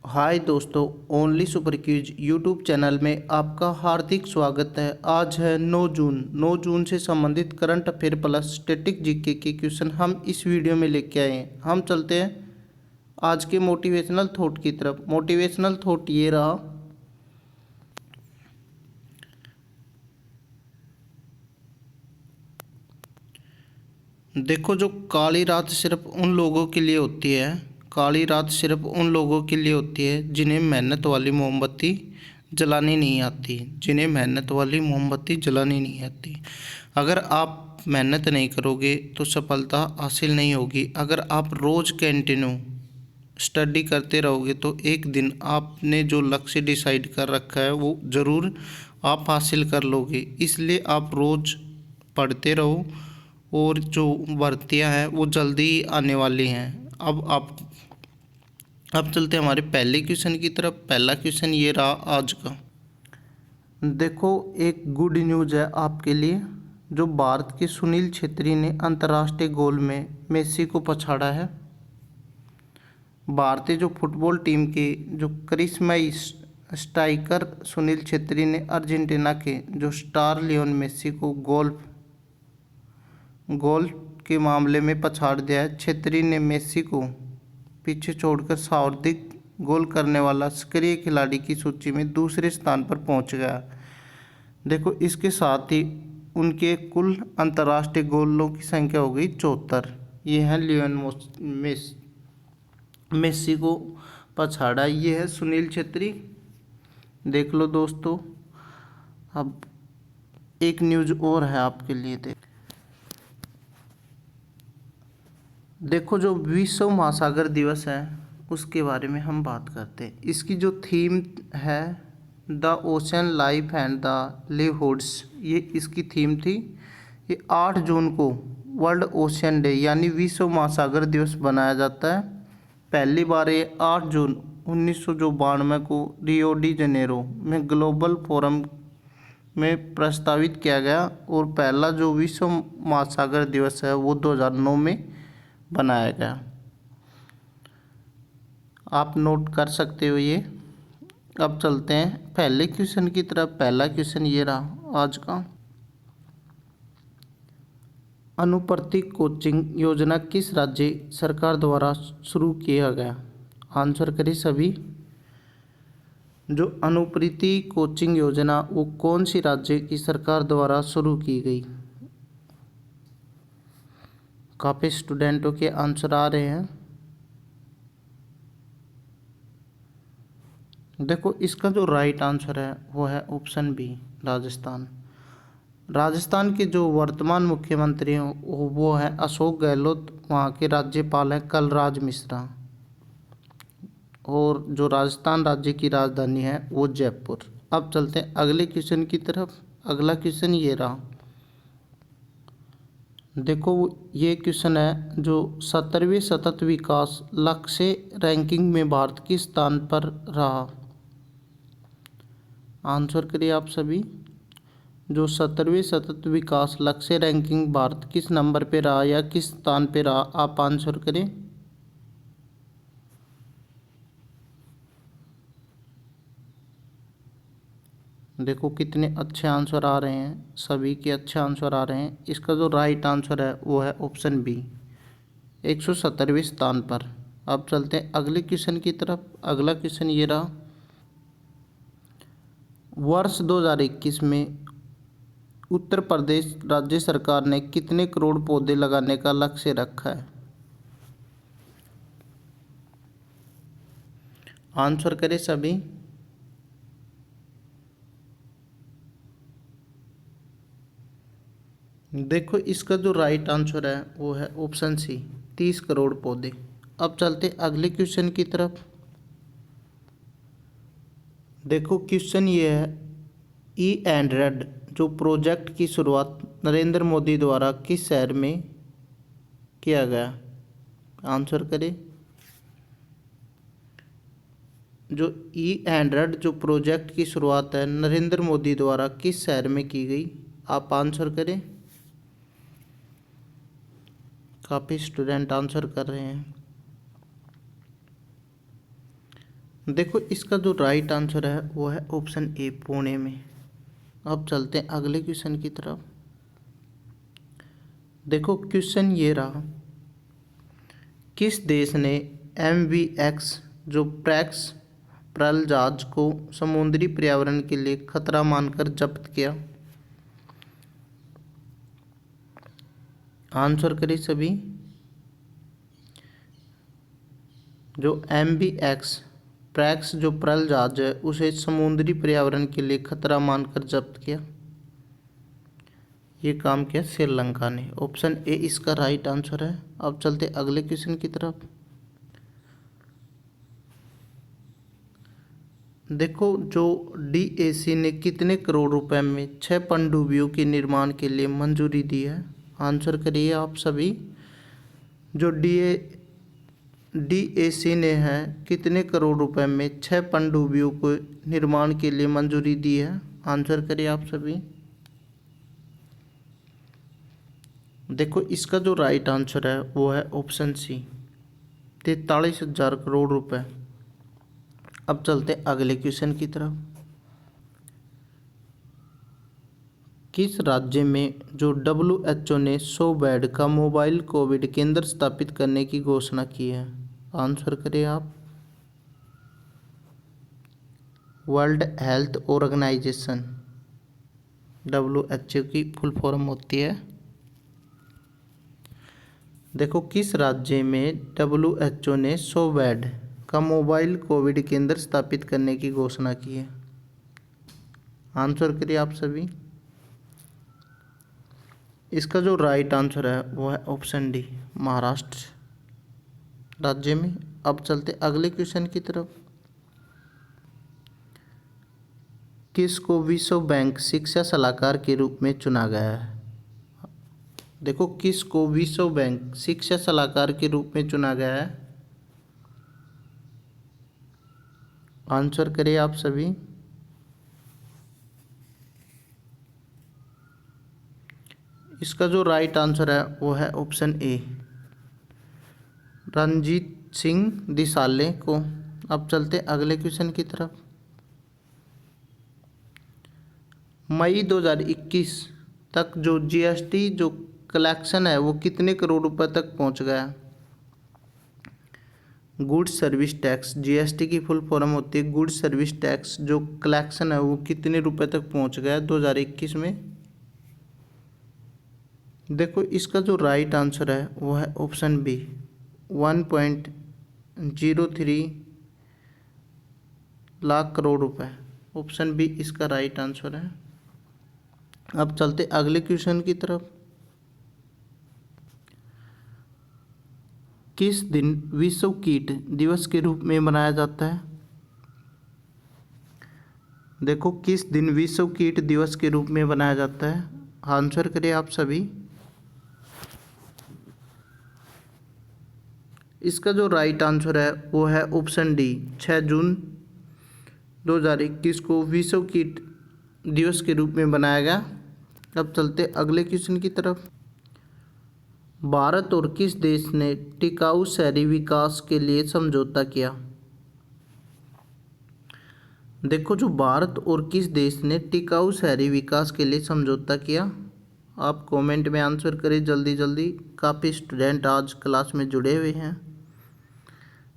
हाय दोस्तों, only super quiz YouTube channel में आपका हार्दिक स्वागत है। आज है 9 जून से संबंधित current affair plus static GK के क्वेश्चन हम इस वीडियो में लेके आए हैं। हम चलते हैं आज के मोटिवेशनल थॉट की तरफ। मोटिवेशनल थॉट ये रहा, देखो जो काली रात सिर्फ उन लोगों के लिए होती है, काली रात सिर्फ उन लोगों के लिए होती है जिन्हें मेहनत वाली मोमबत्ती जलानी नहीं आती, जिन्हें मेहनत वाली मोमबत्ती जलानी नहीं आती। अगर आप मेहनत नहीं करोगे तो सफलता हासिल नहीं होगी। अगर आप रोज़ कंटिन्यू स्टडी करते रहोगे तो एक दिन आपने जो लक्ष्य डिसाइड कर रखा है वो ज़रूर आप हासिल कर लोगे। इसलिए आप रोज़ पढ़ते रहो और जो भर्तियां हैं वो जल्दी ही आने वाली हैं। अब चलते हैं हमारे पहले क्वेश्चन की तरफ। पहला क्वेश्चन ये रहा आज का। देखो, एक गुड न्यूज़ है आपके लिए। जो भारत के सुनील छेत्री ने अंतर्राष्ट्रीय गोल में मेसी को पछाड़ा है। भारतीय जो फुटबॉल टीम के जो करिश्माई स्ट्राइकर सुनील छेत्री ने अर्जेंटीना के जो स्टार लियोन मेसी को गोल के मामले में पछाड़ दिया है। छेत्री ने मेसी को पीछे छोड़कर सर्वाधिक गोल करने वाला सक्रिय खिलाड़ी की सूची में दूसरे स्थान पर पहुंच गया। देखो, इसके साथ ही उनके कुल अंतर्राष्ट्रीय गोलों की संख्या हो गई 74। ये है लियोन मेसी को पछाड़ा, ये है सुनील छेत्री। देख लो दोस्तों, अब एक न्यूज़ और है आपके लिए। देखो, जो विश्व महासागर दिवस है उसके बारे में हम बात करते हैं। इसकी जो थीम है the ocean life and the livelihoods, ये इसकी थीम थी। ये 8 जून को वर्ल्ड ओशन डे यानी विश्व महासागर दिवस बनाया जाता है। पहली बार ये 8 जून 1992 को रियो डी जनेरो में ग्लोबल फोरम में प्रस्तावित किया गया और पहला जो विश्व महासागर दिवस है वो 2009 में बनाया गया। आप नोट कर सकते हो ये। अब चलते हैं पहले क्वेश्चन की तरफ। पहला क्वेश्चन ये रहा आज का। अनुप्रति कोचिंग योजना किस राज्य सरकार द्वारा शुरू किया गया? आंसर करें सभी। जो अनुप्रति कोचिंग योजना वो कौन सी राज्य की सरकार द्वारा शुरू की गई? काफ़ी स्टूडेंटों के आंसर आ रहे हैं। देखो, इसका जो राइट आंसर है वो है ऑप्शन बी, राजस्थान। राजस्थान के जो वर्तमान मुख्यमंत्री हैं वो है अशोक गहलोत। वहाँ के राज्यपाल हैं कलराज मिश्रा। और जो राजस्थान राज्य की राजधानी है वो जयपुर। अब चलते हैं अगले क्वेश्चन की तरफ। अगला क्वेश्चन ये रहा। देखो, ये क्वेश्चन है जो 17वें सतत विकास लक्ष्य रैंकिंग में भारत किस स्थान पर रहा? आंसर करिए आप सभी। जो 17वें सतत विकास लक्ष्य रैंकिंग भारत किस नंबर पे रहा या किस स्थान पे रहा, आप आंसर करें। देखो कितने अच्छे आंसर आ रहे हैं, सभी के अच्छे आंसर आ रहे हैं। इसका जो राइट आंसर है वो है ऑप्शन बी, 170वें स्थान पर। अब चलते हैं अगले क्वेश्चन की तरफ। अगला क्वेश्चन ये रहा। वर्ष 2021 में उत्तर प्रदेश राज्य सरकार ने कितने करोड़ पौधे लगाने का लक्ष्य रखा है? आंसर करें सभी। देखो, इसका जो राइट आंसर है वो है ऑप्शन सी, 30 करोड़ पौधे। अब चलते अगले क्वेश्चन की तरफ। देखो, क्वेश्चन ये है, ई एंड रेड जो प्रोजेक्ट की शुरुआत नरेंद्र मोदी द्वारा किस शहर में किया गया? आंसर करें। जो ई एंड रेड जो प्रोजेक्ट की शुरुआत है नरेंद्र मोदी द्वारा किस शहर में की गई, आप आंसर करें। काफ़ी स्टूडेंट आंसर कर रहे हैं। देखो इसका जो राइट आंसर है वो है ऑप्शन ए, पुणे में। अब चलते हैं अगले क्वेश्चन की तरफ। देखो क्वेश्चन ये रहा, किस देश ने MV-X जो प्रैक्स प्रल जहाज को समुद्री पर्यावरण के लिए खतरा मानकर जब्त किया? आंसर करें सभी। जो MV-X प्रैक्स जो प्रल जहाज है उसे समुद्री पर्यावरण के लिए खतरा मानकर जब्त किया। ये काम किया श्रीलंका ने। ऑप्शन ए इसका राइट आंसर है। अब चलते अगले क्वेश्चन की तरफ। देखो जो DAC ने कितने करोड़ रुपए में 6 पनडुब्बियों के निर्माण के लिए मंजूरी दी है? आंसर करिए आप सभी। जो DAC ने है कितने करोड़ रुपए में 6 पनडुब्बियों को निर्माण के लिए मंजूरी दी है? आंसर करिए आप सभी। देखो इसका जो राइट आंसर है वो है ऑप्शन सी, 43,000 करोड़ रुपए। अब चलते अगले क्वेश्चन की तरफ। किस राज्य में जो WHO ने 100 बेड का मोबाइल कोविड केंद्र स्थापित करने की घोषणा की है? आंसर करें आप। वर्ल्ड हेल्थ ऑर्गेनाइजेशन, WHO की फुल फॉर्म होती है। देखो किस राज्य में WHO ने 100 बेड का मोबाइल कोविड केंद्र स्थापित करने की घोषणा की है? आंसर करिए आप सभी। इसका जो राइट आंसर है वो है ऑप्शन डी, महाराष्ट्र राज्य में। अब चलते अगले क्वेश्चन की तरफ। किसको विश्व बैंक शिक्षा सलाहकार के रूप में चुना गया है? देखो किसको विश्व बैंक शिक्षा सलाहकार के रूप में चुना गया है? आंसर करिए आप सभी। इसका जो राइट आंसर है वो है ऑप्शन ए, रणजीत सिंह दिसाले को। अब चलते अगले क्वेश्चन की तरफ। मई 2021 तक जो GST जो कलेक्शन है वो कितने करोड़ रुपए तक पहुंच गया? गुड्स सर्विस टैक्स, GST की फुल फॉर्म होती है गुड्स सर्विस टैक्स, जो कलेक्शन है वो कितने रुपए तक पहुंच गया 2021 में? देखो इसका जो राइट आंसर है वो है ऑप्शन बी, 1.03 लाख करोड़ रुपए। ऑप्शन बी इसका राइट आंसर है। अब चलते अगले क्वेश्चन की तरफ। किस दिन विश्व कीट दिवस के रूप में मनाया जाता है? देखो किस दिन विश्व कीट दिवस के रूप में मनाया जाता है? आंसर करें आप सभी। इसका जो राइट आंसर है वो है ऑप्शन डी, 6 जून 2021 को विश्व कीट दिवस के रूप में मनाया गया। अब चलते अगले क्वेश्चन की तरफ। भारत और किस देश ने टिकाऊ शहरी विकास के लिए समझौता किया? देखो जो भारत और किस देश ने टिकाऊ शहरी विकास के लिए समझौता किया? आप कमेंट में आंसर करें जल्दी जल्दी, काफ़ी स्टूडेंट आज क्लास में जुड़े हुए हैं।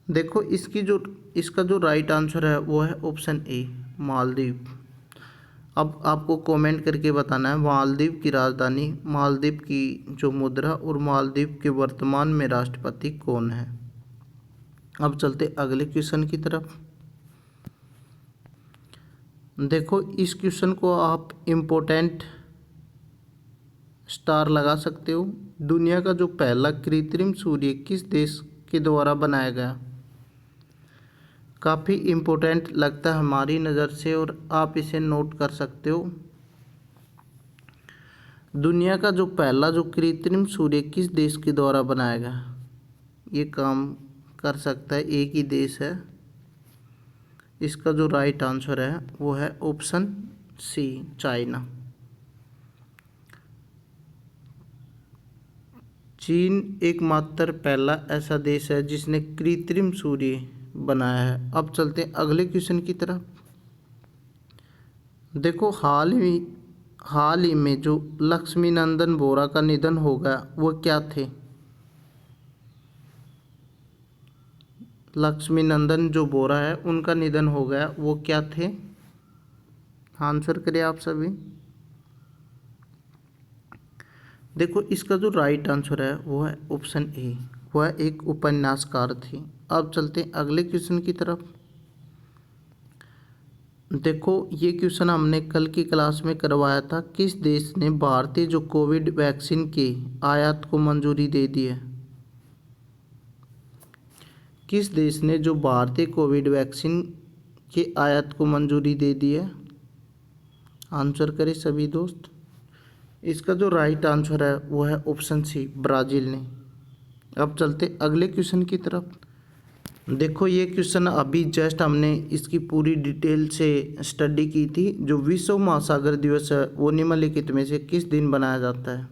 देखो इसका जो राइट आंसर है वो है ऑप्शन ए, मालदीव। अब आपको कमेंट करके बताना है मालदीव की राजधानी, मालदीव की जो मुद्रा और मालदीव के वर्तमान में राष्ट्रपति कौन है। अब चलते अगले क्वेश्चन की तरफ। देखो इस क्वेश्चन को आप इम्पोर्टेंट स्टार लगा सकते हो। दुनिया का जो पहला कृत्रिम सूर्य किस देश के द्वारा बनाया गया? काफ़ी इम्पोर्टेंट लगता है हमारी नज़र से और आप इसे नोट कर सकते हो। दुनिया का जो पहला जो कृत्रिम सूर्य किस देश के द्वारा बनाया गया? ये काम कर सकता है एक ही देश है। इसका जो राइट आंसर है वो है ऑप्शन सी, चाइना। चीन एकमात्र पहला ऐसा देश है जिसने कृत्रिम सूर्य बनाया है। अब चलते हैं अगले क्वेश्चन की तरफ। देखो हाल ही में जो लक्ष्मी नंदन बोरा का निधन हो गया वो क्या थे? लक्ष्मी नंदन जो बोरा है उनका निधन हो गया, वो क्या थे? आंसर करिए आप सभी। देखो इसका जो राइट आंसर है वो है ऑप्शन ए, वह एक उपन्यासकार थी। अब चलते हैं अगले क्वेश्चन की तरफ। देखो ये क्वेश्चन हमने कल की क्लास में करवाया था। किस देश ने भारतीय जो कोविड वैक्सीन के आयात को मंजूरी दे दी है? किस देश ने जो भारतीय कोविड वैक्सीन के आयात को मंजूरी दे दी है? आंसर करें सभी दोस्त। इसका जो राइट आंसर है वो है ऑप्शन सी, ब्राज़ील ने। अब चलते अगले क्वेश्चन की तरफ। देखो ये क्वेश्चन अभी जस्ट हमने इसकी पूरी डिटेल से स्टडी की थी। जो विश्व महासागर दिवस है वो निम्नलिखित में से किस दिन बनाया जाता है?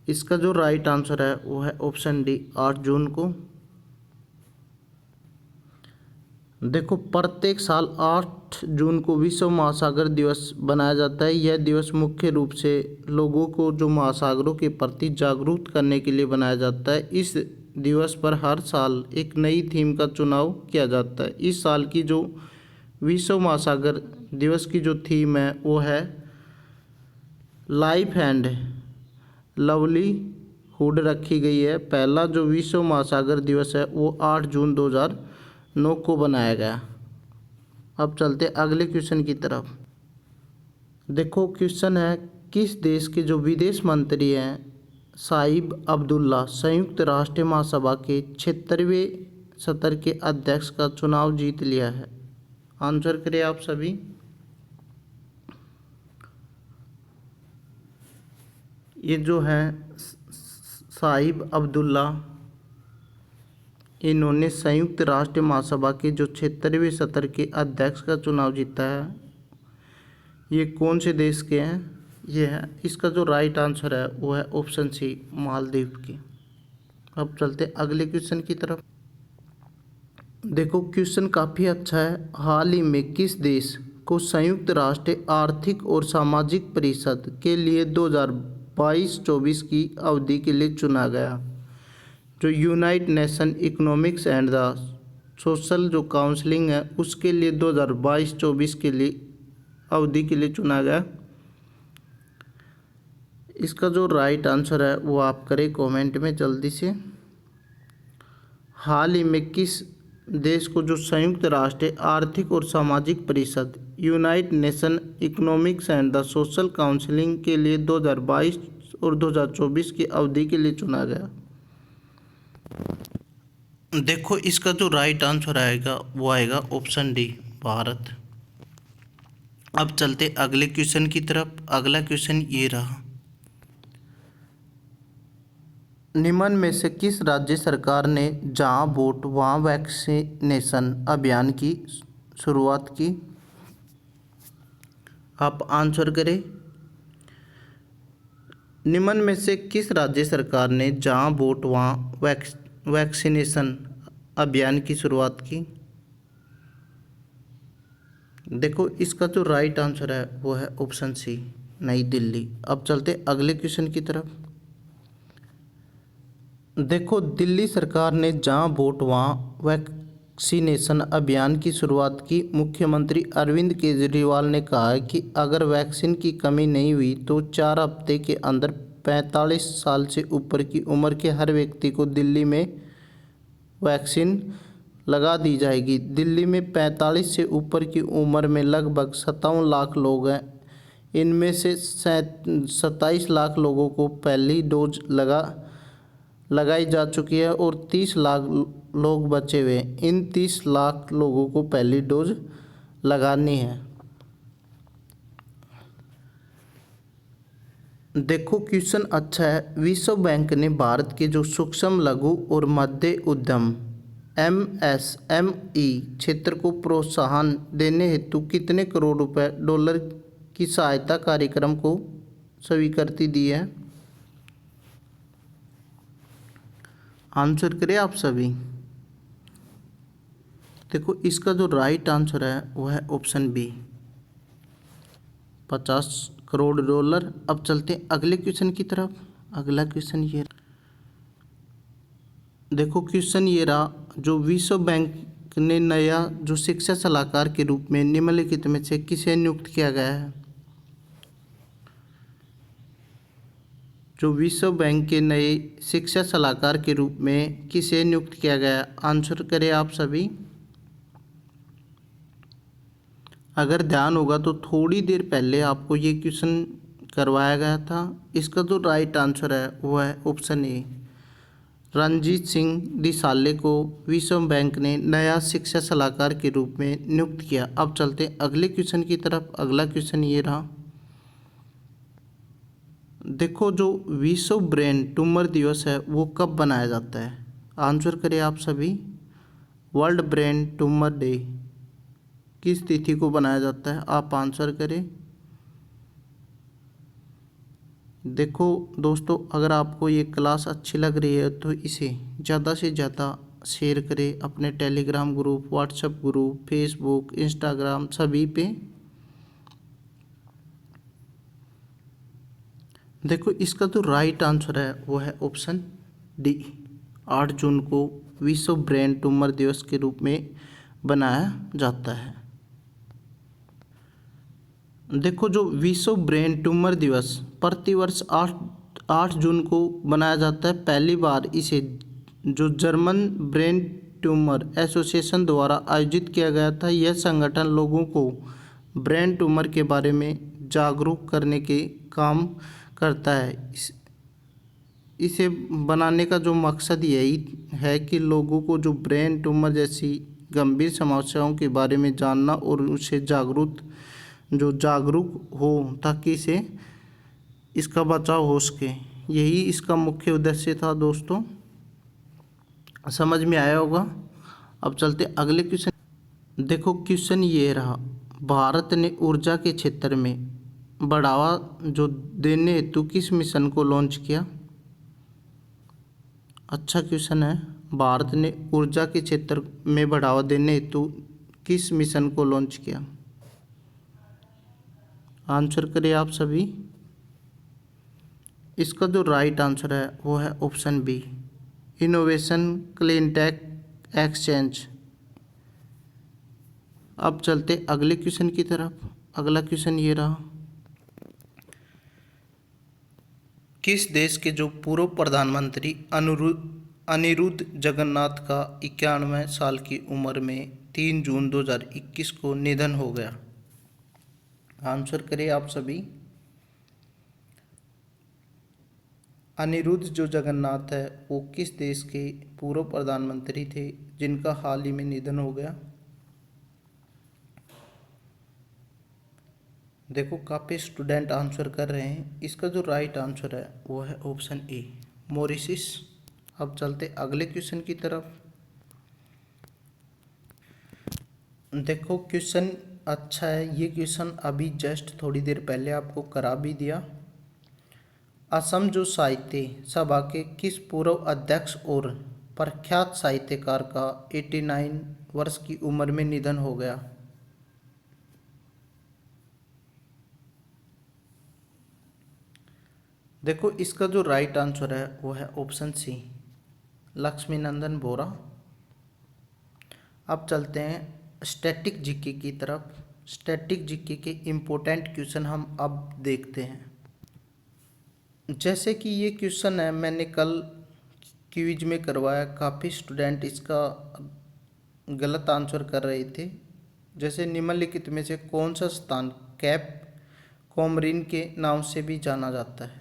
इसका जो राइट आंसर है वो है ऑप्शन डी, 8 जून को। देखो प्रत्येक साल 8 जून को विश्व महासागर दिवस बनाया जाता है। यह दिवस मुख्य रूप से लोगों को जो महासागरों के प्रति जागरूक करने के लिए बनाया जाता है। इस दिवस पर हर साल एक नई थीम का चुनाव किया जाता है। इस साल की जो विश्व महासागर दिवस की जो थीम है वो है लाइफ एंड लाइवलीहुड रखी गई है। पहला जो विश्व महासागर दिवस है वो 8 जून 2009 को बनाया गया। अब चलते अगले क्वेश्चन की तरफ। देखो क्वेश्चन है, किस देश के जो विदेश मंत्री हैं शाहिद अब्दुल्ला संयुक्त राष्ट्र महासभा के 76वें सत्र के अध्यक्ष का चुनाव जीत लिया है? आंसर करें आप सभी। ये जो है शाहिद अब्दुल्ला, इन्होंने संयुक्त राष्ट्र महासभा के जो 76वें सत्र के अध्यक्ष का चुनाव जीता है। ये कौन से देश के हैं? ये है, इसका जो राइट आंसर है वो है ऑप्शन सी, मालदीव की। अब चलते अगले क्वेश्चन की तरफ। देखो क्वेश्चन काफ़ी अच्छा है। हाल ही में किस देश को संयुक्त राष्ट्र आर्थिक और सामाजिक परिषद के लिए 2022-24 की अवधि के लिए चुना गया? जो United nation economics and the social जो काउंसलिंग है उसके लिए 2022-24 के लिए अवधि के लिए चुना गया। इसका जो राइट आंसर है वो आप करें कमेंट में जल्दी से। हाल ही में किस देश को जो संयुक्त राष्ट्र आर्थिक और सामाजिक परिषद United nation economics and the social counselling के लिए 2022 और 2024 की अवधि के लिए चुना गया? देखो इसका जो राइट आंसर आएगा वो आएगा ऑप्शन डी, भारत। अब चलते अगले क्वेश्चन की तरफ। अगला क्वेश्चन ये रहा, निम्न में से किस राज्य सरकार ने जहां वोट वहां वैक्सीनेशन अभियान की शुरुआत की? आप आंसर करें। निम्न में से किस राज्य सरकार ने जहां वोट वहां वैक्सीनेशन अभियान की शुरुआत की? देखो इसका जो राइट आंसर है वो है ऑप्शन सी, नई दिल्ली। अब चलते अगले क्वेश्चन की तरफ। देखो दिल्ली सरकार ने जहां वोट वहां वैक्सीनेशन अभियान की शुरुआत की। मुख्यमंत्री अरविंद केजरीवाल ने कहा है कि अगर वैक्सीन की कमी नहीं हुई तो 4 हफ्ते के अंदर 45 साल से ऊपर की उम्र के हर व्यक्ति को दिल्ली में वैक्सीन लगा दी जाएगी। दिल्ली में 45 से ऊपर की उम्र में लगभग 57 लाख लोग हैं। इनमें से 27 लाख लोगों को पहली डोज लगाई जा चुकी है और 30 लाख लोग बचे हुए हैं। इन 30 लाख लोगों को पहली डोज लगानी है। देखो क्वेश्चन अच्छा है। विश्व बैंक ने भारत के जो सूक्ष्म लघु और मध्य उद्यम MSME क्षेत्र को प्रोत्साहन देने हेतु कितने करोड़ रुपए डॉलर की सहायता कार्यक्रम को स्वीकृति दी है? आंसर करें आप सभी। देखो इसका जो राइट आंसर है वो है ऑप्शन बी, 50 करोड़ डॉलर। अब चलते हैं अगले क्वेश्चन की तरफ। अगला क्वेश्चन ये, देखो क्वेश्चन ये रहा, जो विश्व बैंक ने नया जो शिक्षा सलाहकार के रूप में निम्नलिखित में से किसे नियुक्त किया गया है। जो विश्व बैंक के नए शिक्षा सलाहकार के रूप में किसे नियुक्त किया गया, आंसर करें आप सभी। अगर ध्यान होगा तो थोड़ी देर पहले आपको ये क्वेश्चन करवाया गया था। इसका जो राइट आंसर है वो है ऑप्शन ए, रणजीत सिंह डिसाले को विश्व बैंक ने नया शिक्षा सलाहकार के रूप में नियुक्त किया। अब चलते अगले क्वेश्चन की तरफ। अगला क्वेश्चन ये रहा, देखो जो विश्व ब्रेन ट्यूमर दिवस है वो कब बनाया जाता है, आंसर करें आप सभी। वर्ल्ड ब्रेन ट्यूमर डे किस तिथि को बनाया जाता है, आप आंसर करें। देखो दोस्तों, अगर आपको ये क्लास अच्छी लग रही है तो इसे ज़्यादा से ज़्यादा शेयर करें अपने Telegram group, WhatsApp group, Facebook, Instagram सभी पे। देखो इसका जो राइट आंसर है वो है ऑप्शन डी, 8 जून को विश्व ब्रेन ट्यूमर दिवस के रूप में बनाया जाता है। देखो जो विश्व ब्रेन ट्यूमर दिवस प्रतिवर्ष 8 जून को बनाया जाता है। पहली बार इसे जो जर्मन ब्रेन ट्यूमर एसोसिएशन द्वारा आयोजित किया गया था। यह संगठन लोगों को ब्रेन ट्यूमर के बारे में जागरूक करने के काम करता है। इसे बनाने का जो मकसद यही है कि लोगों को जो ब्रेन ट्यूमर जैसी गंभीर समस्याओं के बारे में जानना और उससे जागरूक हो ताकि इसका बचाव हो सके। यही इसका मुख्य उद्देश्य था दोस्तों, समझ में आया होगा। अब चलते अगले क्वेश्चन। देखो क्वेश्चन ये रहा, भारत ने ऊर्जा के क्षेत्र में बढ़ावा जो देने हेतु किस मिशन को लॉन्च किया। अच्छा क्वेश्चन है, भारत ने ऊर्जा के क्षेत्र में बढ़ावा देने हेतु किस मिशन को लॉन्च किया, आंसर करें आप सभी। इसका जो राइट आंसर है वो है option B, innovation cleantech exchange. अब चलते अगले क्वेश्चन की तरफ। अगला क्वेश्चन ये रहा, किस देश के जो पूर्व प्रधानमंत्री अनिरुद्ध जगन्नाथ का 91 साल की उम्र में 3 जून 2021 को निधन हो गया, आंसर करें आप सभी। अनिरुद्ध जो जगन्नाथ है वो किस देश के पूर्व प्रधानमंत्री थे जिनका हाल ही में निधन हो गया। देखो काफ़ी स्टूडेंट आंसर कर रहे हैं। इसका जो राइट आंसर है वो है ऑप्शन ए, मॉरिशस। अब चलते अगले क्वेश्चन की तरफ। देखो क्वेश्चन अच्छा है, ये क्वेश्चन अभी जस्ट थोड़ी देर पहले आपको करा भी दिया। असम जो साहित्य सभा के किस पूर्व अध्यक्ष और प्रख्यात साहित्यकार का 89 वर्ष की उम्र में निधन हो गया। देखो इसका जो राइट आंसर है वो है ऑप्शन सी, लक्ष्मीनंदन बोरा। अब चलते हैं स्टैटिक जीके की तरफ। स्टैटिक जीके के इम्पोर्टेंट क्वेश्चन हम अब देखते हैं। जैसे कि ये क्वेश्चन है मैंने कल क्विज में करवाया, काफ़ी स्टूडेंट इसका गलत आंसर कर रहे थे। जैसे निम्नलिखित में से कौन सा स्थान कैप कोमरिन के नाम से भी जाना जाता है,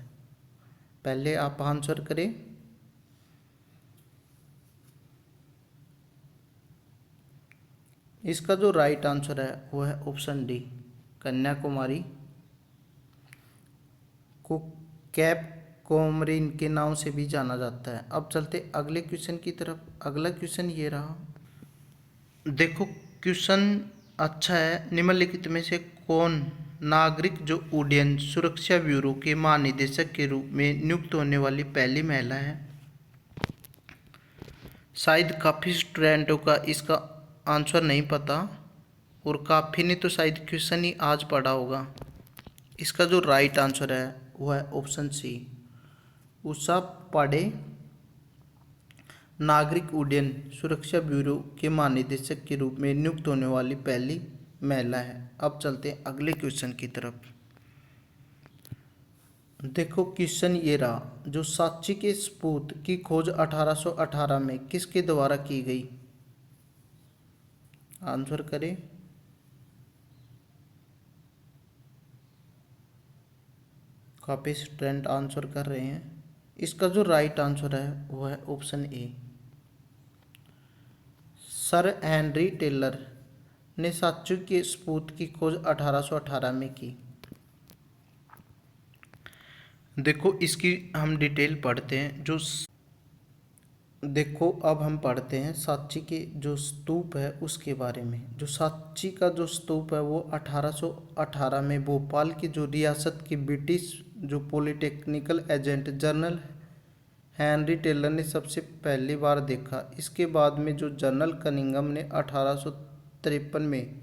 पहले आप आंसर करें। इसका जो राइट आंसर है वो है ऑप्शन डी, कन्याकुमारी को कैप कोमरिन के नाम से भी जाना जाता है। अब चलते अगले क्वेश्चन की तरफ। अगला क्वेश्चन ये रहा, देखो क्वेश्चन अच्छा है, निम्नलिखित में से कौन नागरिक जो उड्डयन सुरक्षा ब्यूरो के महानिदेशक के रूप में नियुक्त होने वाली पहली महिला है। शायद काफ़ी स्टूडेंटों का इसका आंसर नहीं पता और काफ़ी ने तो शायद क्वेश्चन ही आज पढ़ा होगा। इसका जो राइट आंसर है वो है ऑप्शन सी। उषा पांडे नागरिक उड्डयन सुरक्षा ब्यूरो के महानिदेशक के रूप में नियुक्त होने वाली पहली महिला है। अब चलते हैं अगले क्वेश्चन की तरफ। देखो क्वेश्चन ये रहा, जो सांची के सपूत की खोज 1818 में किसके द्वारा की गई? आंसर करें। काफी स्टूडेंट आंसर कर रहे हैं। इसका जो राइट आंसर है वो है option A. Sir Henry Taylor ने सांची के सपूत की खोज 1818 में की। देखो इसकी हम डिटेल पढ़ते हैं। देखो अब हम पढ़ते हैं सांची के जो स्तूप है उसके बारे में। जो सांची का जो स्तूप है वो 1818 में भोपाल की जो रियासत के ब्रिटिश जो polytechnical agent general Henry Taylor ने सबसे पहली बार देखा। इसके बाद में जो जनरल कनिंघम ने 1853 में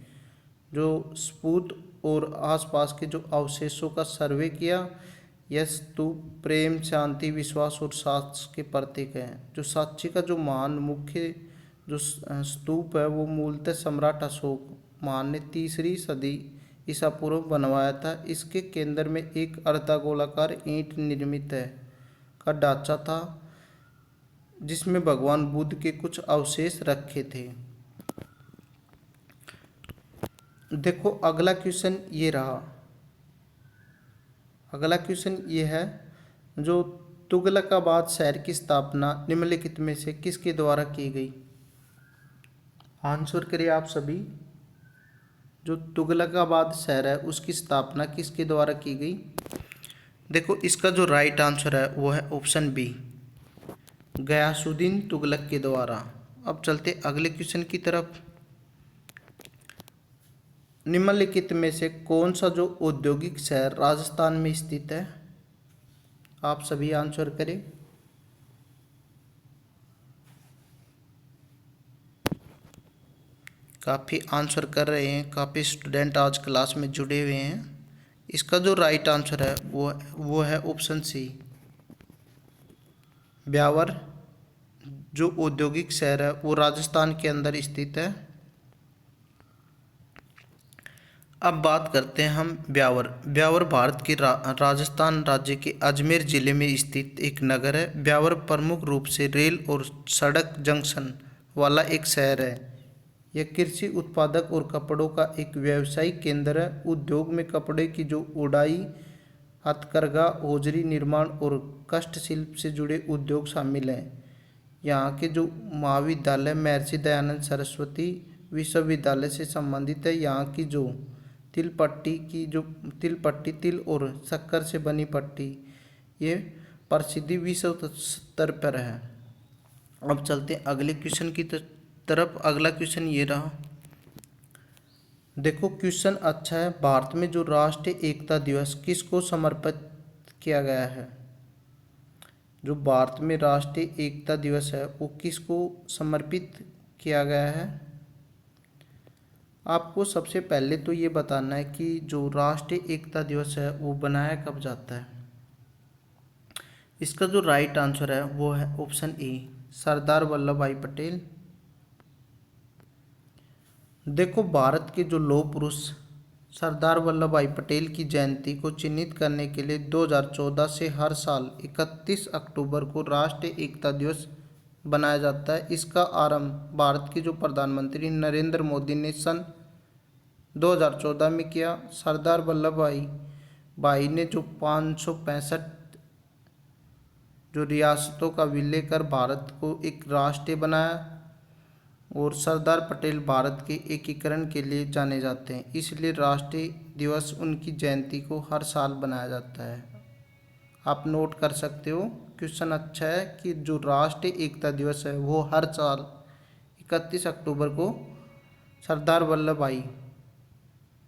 जो स्पूत और आसपास के जो अवशेषों का सर्वे किया। यह स्तूप प्रेम, शांति, विश्वास और साहस के प्रतीक हैं। जो सांची का जो महान मुख्य जो स्तूप है वो मूलतः सम्राट अशोक महान ने 3री सदी ईसा पूर्व बनवाया था। इसके केंद्र में एक अर्धगोलाकार ईंट निर्मित है का ढांचा था जिसमें भगवान बुद्ध के कुछ अवशेष रखे थे। देखो अगला क्वेश्चन ये रहा। अगला क्वेश्चन ये है, जो तुगलकाबाद शहर की स्थापना निम्नलिखित में से किसके द्वारा की गई? आंसर करिए आप सभी। जो तुगलकाबाद शहर है उसकी स्थापना किसके द्वारा की गई? देखो इसका जो राइट आंसर है वो है ऑप्शन बी, गयासुद्दीन तुगलक के द्वारा। अब चलते अगले क्वेश्चन की तरफ। निम्नलिखित में से कौन सा जो औद्योगिक शहर राजस्थान में स्थित है? आप सभी आंसर करें। काफ़ी आंसर कर रहे हैं, काफ़ी स्टूडेंट आज क्लास में जुड़े हुए हैं। इसका जो राइट आंसर है वो है ऑप्शन सी, ब्यावर। जो औद्योगिक शहर है वो राजस्थान के अंदर स्थित है। अब बात करते हैं हम ब्यावर। ब्यावर भारत के राजस्थान राज्य के अजमेर जिले में स्थित एक नगर है। ब्यावर प्रमुख रूप से रेल और सड़क जंक्शन वाला एक शहर है। यह कृषि उत्पादक और कपड़ों का एक व्यावसायिक केंद्र है। उद्योग में कपड़े की जो उड़ाई, हथकरघा, होजरी निर्माण और काष्ठशिल्प से जुड़े उद्योग शामिल हैं। यहाँ के जो महाविद्यालय महर्षि दयानंद सरस्वती विश्वविद्यालय से संबंधित है। यहाँ की जो तिल पट्टी तिल और शक्कर से बनी पट्टी, ये प्रसिद्धि विश्व स्तर पर है। अब चलते हैं अगले क्वेश्चन की तरफ। अगला क्वेश्चन ये रहा। देखो क्वेश्चन अच्छा है। भारत में जो राष्ट्रीय एकता दिवस किसको समर्पित किया गया है? जो भारत में राष्ट्रीय एकता दिवस है वो किसको समर्पित किया गया है? आपको सबसे पहले तो ये बताना है कि जो राष्ट्रीय एकता दिवस है वो बनाया कब जाता है। इसका जो राइट आंसर है वो है ऑप्शन ए, सरदार वल्लभ भाई पटेल। देखो भारत के जो लौह पुरुष सरदार वल्लभ भाई पटेल की जयंती को चिन्हित करने के लिए 2014 से हर साल 31 अक्टूबर को राष्ट्रीय एकता दिवस बनाया जाता है। इसका आरंभ भारत के जो प्रधानमंत्री नरेंद्र मोदी ने सन 2014 में किया। सरदार वल्लभ भाई ने जो 565 जो रियासतों का विलय कर भारत को एक राष्ट्र बनाया और सरदार पटेल भारत के एकीकरण के लिए जाने जाते हैं, इसलिए राष्ट्रीय दिवस उनकी जयंती को हर साल बनाया जाता है। आप नोट कर सकते हो। क्वेश्चन अच्छा है कि जो राष्ट्रीय एकता दिवस है वो हर साल 31 अक्टूबर को सरदार वल्लभ भाई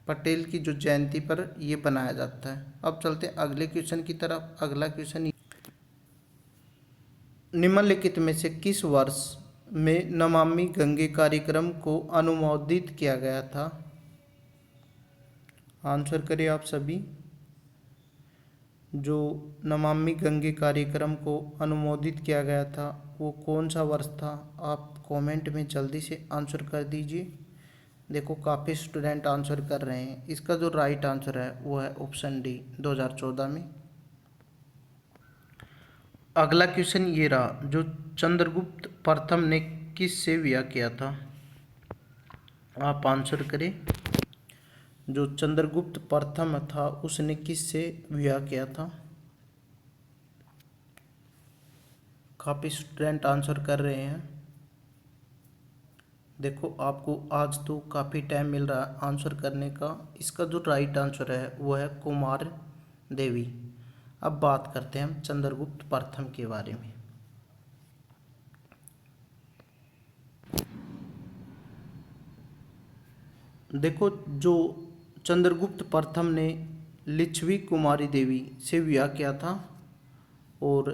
पटेल की जो जयंती पर ये बनाया जाता है। अब चलते हैं अगले क्वेश्चन की तरफ। अगला क्वेश्चन, निम्नलिखित में से किस वर्ष में नमामि गंगे कार्यक्रम को अनुमोदित किया गया था? आंसर करें आप सभी। जो नमामि गंगे कार्यक्रम को अनुमोदित किया गया था वो कौन सा वर्ष था? आप कमेंट में जल्दी से आंसर कर दीजिए। देखो काफ़ी स्टूडेंट आंसर कर रहे हैं। इसका जो राइट आंसर है वो है ऑप्शन डी, 2014 में। अगला क्वेश्चन ये रहा, जो चंद्रगुप्त प्रथम ने किस से विवाह किया था? आप आंसर करें। जो चंद्रगुप्त प्रथम था उसने किस से विवाह किया था? काफ़ी स्टूडेंट आंसर कर रहे हैं। देखो आपको आज तो काफ़ी टाइम मिल रहा है आंसर करने का। इसका जो राइट आंसर है वो है कुमार देवी। अब बात करते हैं हम चंद्रगुप्त प्रथम के बारे में। देखो जो चंद्रगुप्त प्रथम ने लिच्छवी कुमारी देवी से विवाह किया था और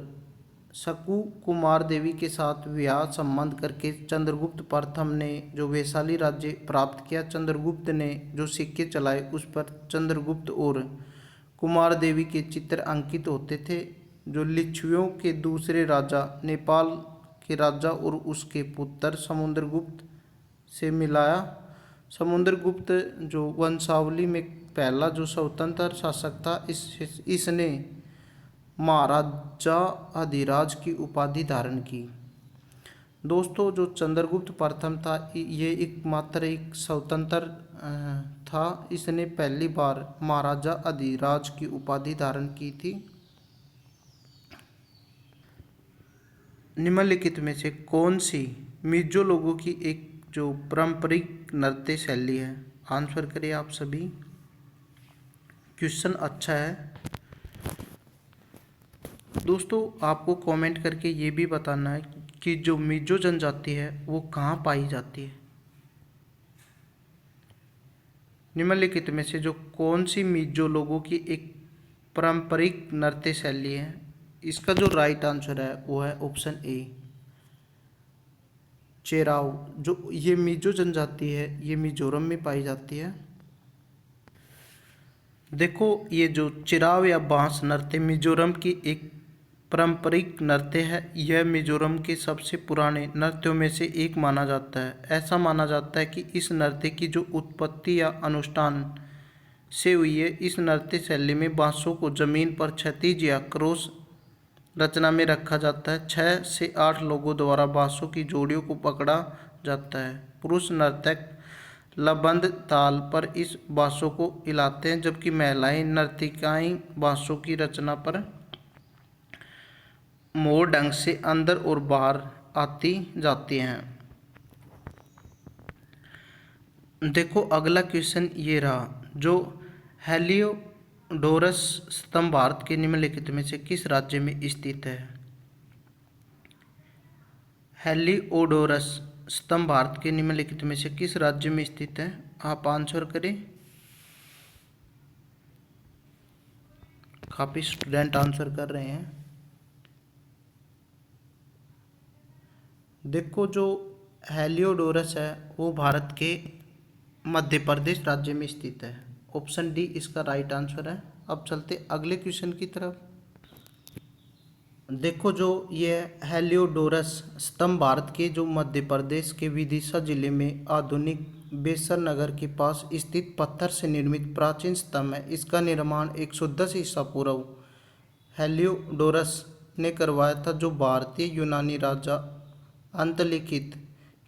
शकु कुमार देवी के साथ विवाह संबंध करके चंद्रगुप्त प्रथम ने जो वैशाली राज्य प्राप्त किया। चंद्रगुप्त ने जो सिक्के चलाए उस पर चंद्रगुप्त और कुमार देवी के चित्र अंकित होते थे। जो लिच्छवियों के दूसरे राजा नेपाल के राजा और उसके पुत्र समुद्रगुप्त से मिलाया। समुद्रगुप्त जो वंशावली में पहला जो स्वतंत्र शासक था, इसने महाराजा अधिराज की उपाधि धारण की। दोस्तों जो चंद्रगुप्त प्रथम था ये एकमात्र एक स्वतंत्र था। इसने पहली बार महाराजा अधिराज की उपाधि धारण की थी। निम्नलिखित में से कौन सी मिजो लोगों की एक जो पारंपरिक नृत्य शैली है? आंसर करिए आप सभी। क्वेश्चन अच्छा है। दोस्तों आपको कमेंट करके ये भी बताना है कि जो मिजो जनजाति है वो कहाँ पाई जाती है। निम्नलिखित में से जो कौन सी मिजो लोगों की एक पारंपरिक नृत्य शैली है? इसका जो राइट आंसर है वो है ऑप्शन ए, चेराव। जो ये मिजो जनजाति है ये मिजोरम में पाई जाती है। देखो ये जो चिराव या बांस नृत्य मिजोरम की एक पारंपरिक नृत्य है। यह मिजोरम के सबसे पुराने नृत्यों में से एक माना जाता है। ऐसा माना जाता है कि इस नृत्य की जो उत्पत्ति या अनुष्ठान से हुई है। इस नृत्य शैली में बांसों को जमीन पर क्षैतिज या क्रॉस रचना में रखा जाता है। 6 से 8 लोगों द्वारा बांसों की जोड़ियों को पकड़ा जाता है। पुरुष नर्तक लबंद ताल पर इस बांसों को हिलाते हैं, जबकि महिलाएं नर्तिकाएं बांसों की रचना पर मोड़ ढंग से अंदर और बाहर आती जाती हैं। देखो अगला क्वेश्चन ये रहा, जो हेलियोडोरस स्तंभ भारत के निम्नलिखित में से किस राज्य में स्थित है? हेलियोडोरस स्तंभ भारत के निम्नलिखित में से किस राज्य में स्थित है? आप आंसर करें। काफी स्टूडेंट आंसर कर रहे हैं। देखो जो हेलियोडोरस है वो भारत के मध्य प्रदेश राज्य में स्थित है। ऑप्शन डी इसका राइट आंसर है। अब चलते अगले क्वेश्चन की तरफ। देखो जो ये हेलियोडोरस स्तंभ भारत के जो मध्य प्रदेश के विदिशा जिले में आधुनिक बेसर नगर के पास स्थित पत्थर से निर्मित प्राचीन स्तंभ है। इसका निर्माण 110 ईसा पूर्व हेलियोडोरस ने करवाया था, जो भारतीय यूनानी राजा अंतलिखित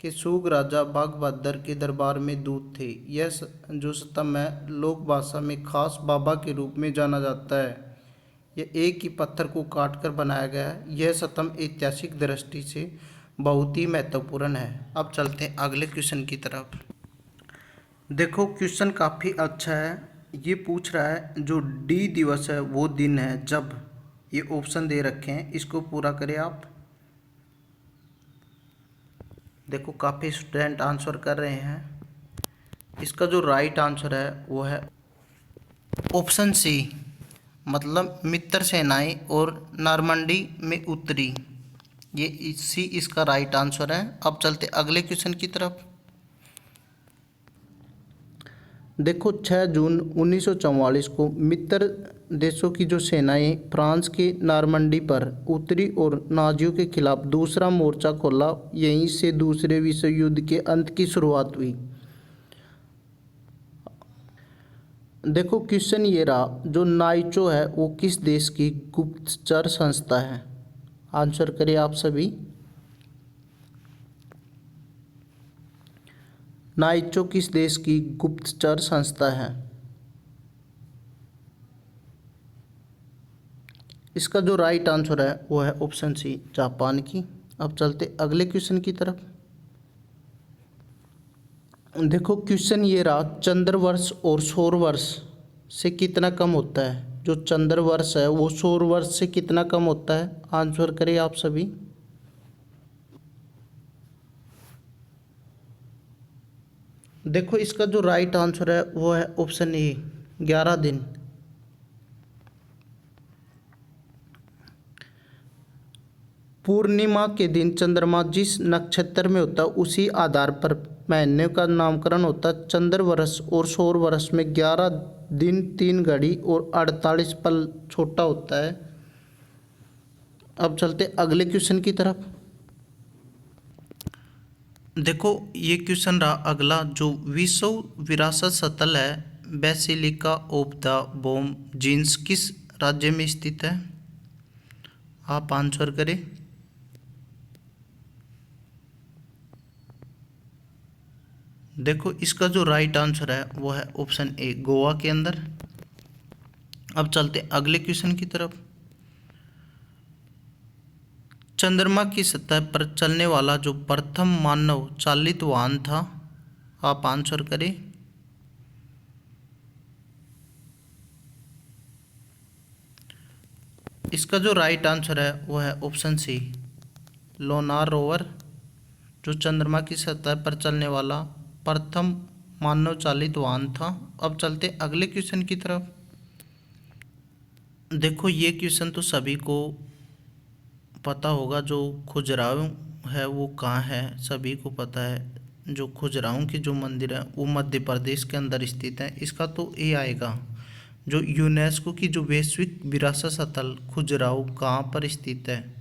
के शुग राजा बागभद्र के दरबार में दूत थे। यह जो स्तंभ है लोक भाषा में खास बाबा के रूप में जाना जाता है। यह एक ही पत्थर को काटकर बनाया गया है। यह स्तंभ ऐतिहासिक दृष्टि से बहुत ही महत्वपूर्ण है। अब चलते हैं अगले क्वेश्चन की तरफ। देखो क्वेश्चन काफ़ी अच्छा है। ये पूछ रहा है जो डी दिवस है वो दिन है जब, ये ऑप्शन दे रखे हैं, इसको पूरा करें आप। देखो काफ़ी स्टूडेंट आंसर कर रहे हैं। इसका जो राइट आंसर है वो है ऑप्शन सी, मतलब मित्र सेनाएं और नॉर्मंडी में उतरी। ये इसी इसका राइट आंसर है। अब चलते अगले क्वेश्चन की तरफ। देखो 6 जून 1944 को मित्र देशों की जो सेनाएं फ्रांस के नॉर्मंडी पर उतरी और नाजियों के खिलाफ दूसरा मोर्चा खोला। यहीं से दूसरे विश्व युद्ध के अंत की शुरुआत हुई। देखो क्वेश्चन ये रहा, जो नाइचो है वो किस देश की गुप्तचर संस्था है? आंसर करिए आप सभी। नाइचो किस देश की गुप्तचर संस्था है? इसका जो राइट आंसर है वो है ऑप्शन सी, जापान की। अब चलते अगले क्वेश्चन की तरफ। देखो क्वेश्चन ये रहा, चंद्र वर्ष और सौर वर्ष से कितना कम होता है? जो चंद्र वर्ष है वो सौर वर्ष से कितना कम होता है? आंसर करिए आप सभी। देखो इसका जो राइट आंसर है वो है ऑप्शन ए, 11 दिन। पूर्णिमा के दिन चंद्रमा जिस नक्षत्र में होता है उसी आधार पर महीने का नामकरण होता है। चंद्र वर्ष और सौर वर्ष में 11 दिन 3 घड़ी और 48 पल छोटा होता है। अब चलते अगले क्वेश्चन की तरफ। देखो ये क्वेश्चन रहा अगला, जो विश्व विरासत स्थल है बेसिलिका ऑफ द बोम जीन्स किस राज्य में स्थित है? आप आंसर करें। देखो इसका जो राइट आंसर है वो है ऑप्शन ए, गोवा के अंदर। अब चलते अगले क्वेश्चन की तरफ। चंद्रमा की सतह पर चलने वाला जो प्रथम मानव चालित वाहन था? आप आंसर करें। इसका जो राइट आंसर है वो है ऑप्शन सी, लोनार रोवर, जो चंद्रमा की सतह पर चलने वाला प्रथम मानव चालित वाहन था। अब चलते अगले क्वेश्चन की तरफ। देखो ये क्वेश्चन तो सभी को पता होगा, जो खजुराहो है वो कहाँ है? सभी को पता है। जो खजुराहो की जो मंदिर है वो मध्य प्रदेश के अंदर स्थित है। इसका तो ये आएगा, जो यूनेस्को की जो वैश्विक विरासत स्थल खजुराहो कहाँ पर स्थित है?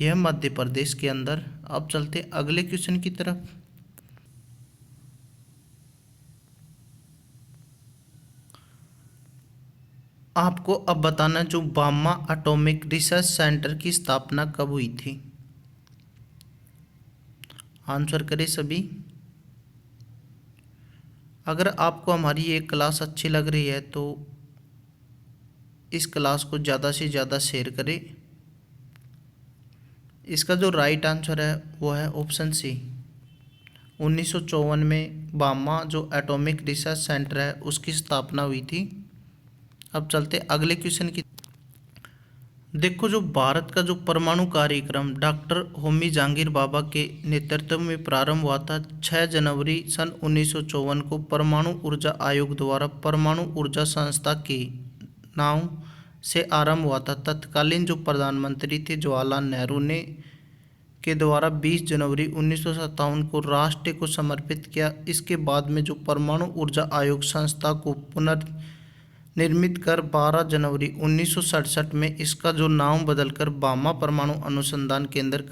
यह मध्य प्रदेश के अंदर। अब चलते अगले क्वेश्चन की तरफ। आपको अब बताना, जो बामा एटॉमिक रिसर्च सेंटर की स्थापना कब हुई थी? आंसर करें सभी। अगर आपको हमारी ये क्लास अच्छी लग रही है तो इस क्लास को ज़्यादा से ज़्यादा शेयर करें। इसका जो राइट आंसर है वो है ऑप्शन सी, 1954 में बामा जो एटॉमिक रिसर्च सेंटर है उसकी स्थापना हुई थी। अब चलते अगले क्वेश्चन की। देखो जो भारत का जो परमाणु कार्यक्रम डॉक्टर होमी जहांगीर बाबा के नेतृत्व में प्रारंभ हुआ था 6 जनवरी सन 1954 को परमाणु ऊर्जा आयोग द्वारा परमाणु ऊर्जा संस्था के नाम से आरंभ हुआ था। तत्कालीन जो प्रधानमंत्री थे जवाहरलाल नेहरू ने के द्वारा 20 जनवरी 1957 को राष्ट्र को समर्पित किया। इसके बाद में जो परमाणु ऊर्जा आयोग संस्था को पुनर्निर्मित कर 12 जनवरी 1967 में इसका जो नाम बदलकर बामा परमाणु अनुसंधान केंद्र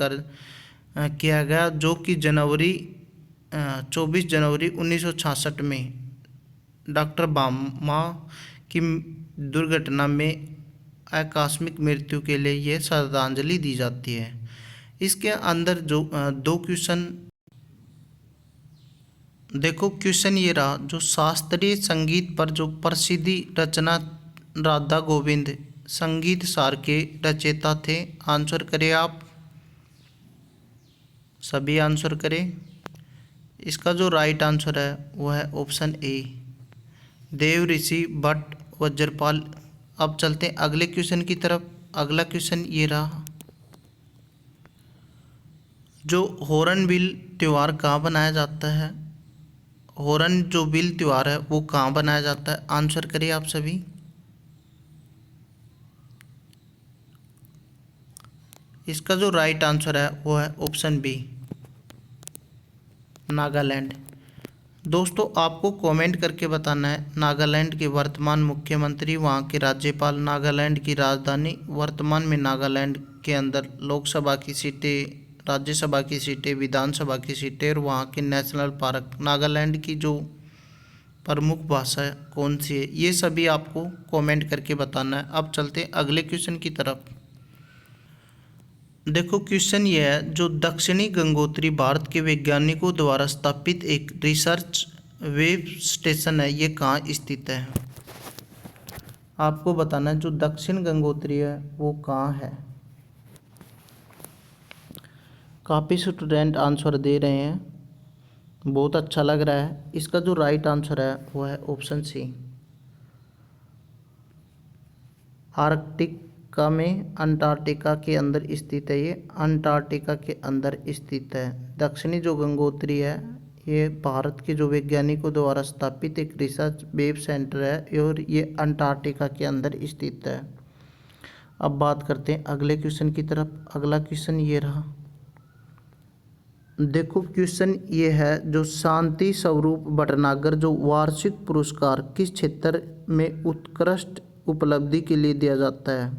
किया गया, जो कि 24 जनवरी 1966 में डॉक्टर बामा की दुर्घटना में आकस्मिक मृत्यु के लिए यह श्रद्धांजलि दी जाती है। इसके अंदर जो दो क्वेश्चन, देखो क्वेश्चन ये रहा, जो शास्त्रीय संगीत पर जो प्रसिद्धि रचना राधा गोविंद संगीत सार के रचयिता थे? आंसर करें आप सभी। आंसर करें। इसका जो राइट आंसर है वो है ऑप्शन ए, देव ऋषि भट्ट वज्रपाल। अब चलते हैं अगले क्वेश्चन की तरफ। अगला क्वेश्चन ये रहा, जो हॉर्नबिल त्यौहार कहाँ बनाया जाता है? हॉर्न जो बिल त्यौहार है वो कहाँ बनाया जाता है? आंसर करिए आप सभी। इसका जो राइट आंसर है वो है ऑप्शन बी, नागालैंड। दोस्तों आपको कमेंट करके बताना है नागालैंड के वर्तमान मुख्यमंत्री, वहाँ के राज्यपाल, नागालैंड की राजधानी, वर्तमान में नागालैंड के अंदर लोकसभा की सीटें, राज्यसभा की सीटें, विधानसभा की सीटें और वहाँ के नेशनल पार्क, नागालैंड की जो प्रमुख भाषा कौन सी है, ये सभी आपको कमेंट करके बताना है। अब चलते हैं अगले क्वेश्चन की तरफ। देखो क्वेश्चन ये है, जो दक्षिणी गंगोत्री भारत के वैज्ञानिकों द्वारा स्थापित एक रिसर्च वेब स्टेशन है, ये कहाँ स्थित है? आपको बताना है जो दक्षिण गंगोत्री है वो कहाँ है। काफ़ी स्टूडेंट आंसर दे रहे हैं, बहुत अच्छा लग रहा है। इसका जो राइट आंसर है वो है ऑप्शन सी, आर्कटिका में अंटार्कटिका के अंदर स्थित है। ये अंटार्कटिका के अंदर स्थित है। दक्षिणी जो गंगोत्री है ये भारत के जो वैज्ञानिकों द्वारा स्थापित एक रिसर्च वेब सेंटर है और ये अंटार्कटिका के अंदर स्थित है। अब बात करते हैं अगले क्वेश्चन की तरफ। अगला क्वेश्चन ये रहा। देखो क्वेश्चन ये है, जो शांति स्वरूप भटनागर जो वार्षिक पुरस्कार किस क्षेत्र में उत्कृष्ट उपलब्धि के लिए दिया जाता है?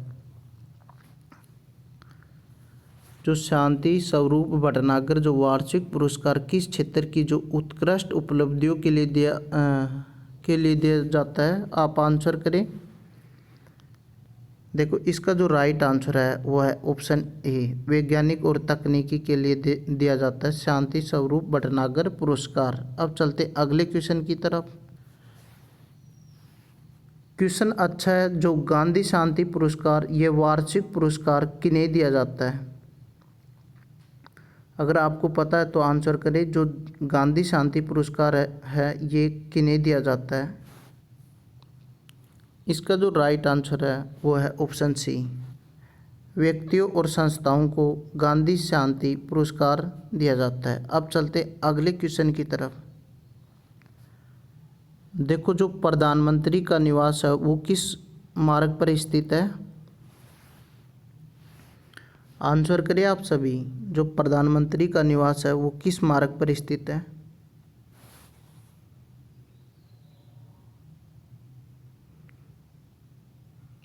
जो शांति स्वरूप भटनागर जो वार्षिक पुरस्कार किस क्षेत्र की जो उत्कृष्ट उपलब्धियों के लिए दिया जाता है? आप आंसर करें। देखो इसका जो राइट आंसर है वो है ऑप्शन ए, वैज्ञानिक और तकनीकी के लिए दिया जाता है शांति स्वरूप भटनागर पुरस्कार। अब चलते अगले क्वेश्चन की तरफ। क्वेश्चन अच्छा है, जो गांधी शांति पुरस्कार ये वार्षिक पुरस्कार किन्हें दिया जाता है? अगर आपको पता है तो आंसर करें। जो गांधी शांति पुरस्कार है ये किन्हें दिया जाता है? इसका जो राइट आंसर है वो है ऑप्शन सी, व्यक्तियों और संस्थाओं को गांधी शांति पुरस्कार दिया जाता है। अब चलते अगले क्वेश्चन की तरफ। देखो जो प्रधानमंत्री का निवास है वो किस मार्ग पर स्थित है? आंसर करें आप सभी। जो प्रधानमंत्री का निवास है वो किस मार्ग पर स्थित है?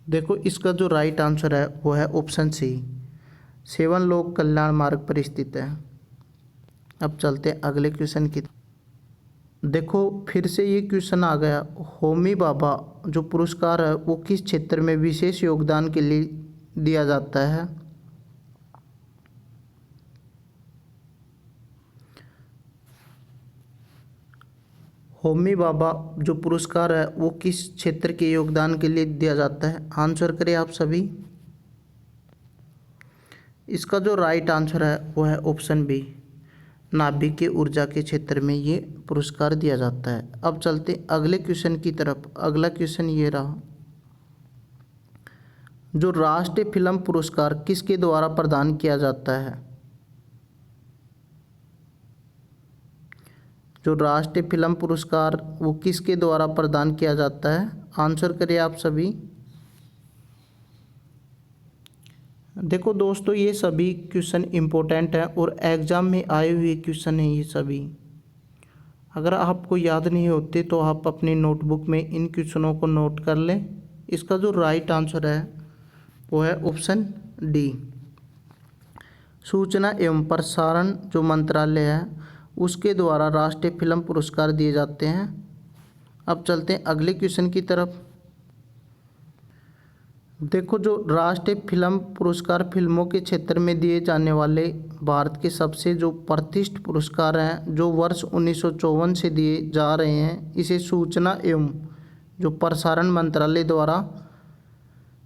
देखो इसका जो राइट आंसर है वो है ऑप्शन सी, सेवन लोक कल्याण मार्ग पर स्थित है। अब चलते हैं अगले क्वेश्चन की। देखो फिर से ये क्वेश्चन आ गया, होमी भाभा जो पुरस्कार है वो किस क्षेत्र में विशेष योगदान के लिए दिया जाता है? होमी भाभा जो पुरस्कार है वो किस क्षेत्र के योगदान के लिए दिया जाता है? आंसर करें आप सभी। इसका जो राइट आंसर है वो है ऑप्शन बी, नाभिकीय ऊर्जा के क्षेत्र में ये पुरस्कार दिया जाता है। अब चलते अगले क्वेश्चन की तरफ। अगला क्वेश्चन ये रहा, जो राष्ट्रीय फिल्म पुरस्कार किसके द्वारा प्रदान किया जाता है? जो राष्ट्रीय फिल्म पुरस्कार वो किसके द्वारा प्रदान किया जाता है? आंसर करिए आप सभी। देखो दोस्तों ये सभी क्वेश्चन इम्पोर्टेंट हैं और एग्ज़ाम में आए हुए क्वेश्चन हैं ये सभी। अगर आपको याद नहीं होते तो आप अपनी नोटबुक में इन क्वेश्चनों को नोट कर लें। इसका जो राइट आंसर है वो है ऑप्शन डी, सूचना एवं प्रसारण जो मंत्रालय है उसके द्वारा राष्ट्रीय फिल्म पुरस्कार दिए जाते हैं। अब चलते हैं अगले क्वेश्चन की तरफ। देखो जो राष्ट्रीय फिल्म पुरस्कार फिल्मों के क्षेत्र में दिए जाने वाले भारत के सबसे जो प्रतिष्ठित पुरस्कार हैं जो वर्ष 1954 से दिए जा रहे हैं, इसे सूचना एवं जो प्रसारण मंत्रालय द्वारा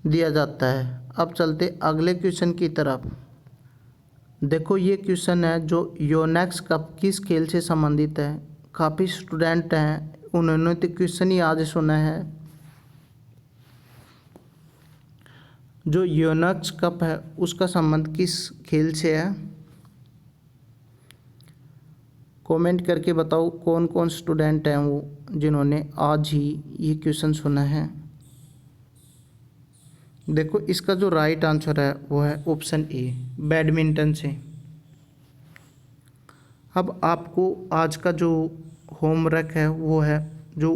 दिया जाता है। अब चलते अगले क्वेश्चन की तरफ। देखो ये क्वेश्चन है, जो योनेक्स कप किस खेल से संबंधित है? काफ़ी स्टूडेंट हैं उन्होंने तो क्वेश्चन ही आज सुना है। जो योनेक्स कप है उसका संबंध किस खेल से है? कमेंट करके बताओ कौन कौन स्टूडेंट हैं वो जिन्होंने आज ही ये क्वेश्चन सुना है। देखो इसका जो राइट आंसर है वो है ऑप्शन ए, बैडमिंटन से। अब आपको आज का जो होमवर्क है वो है जो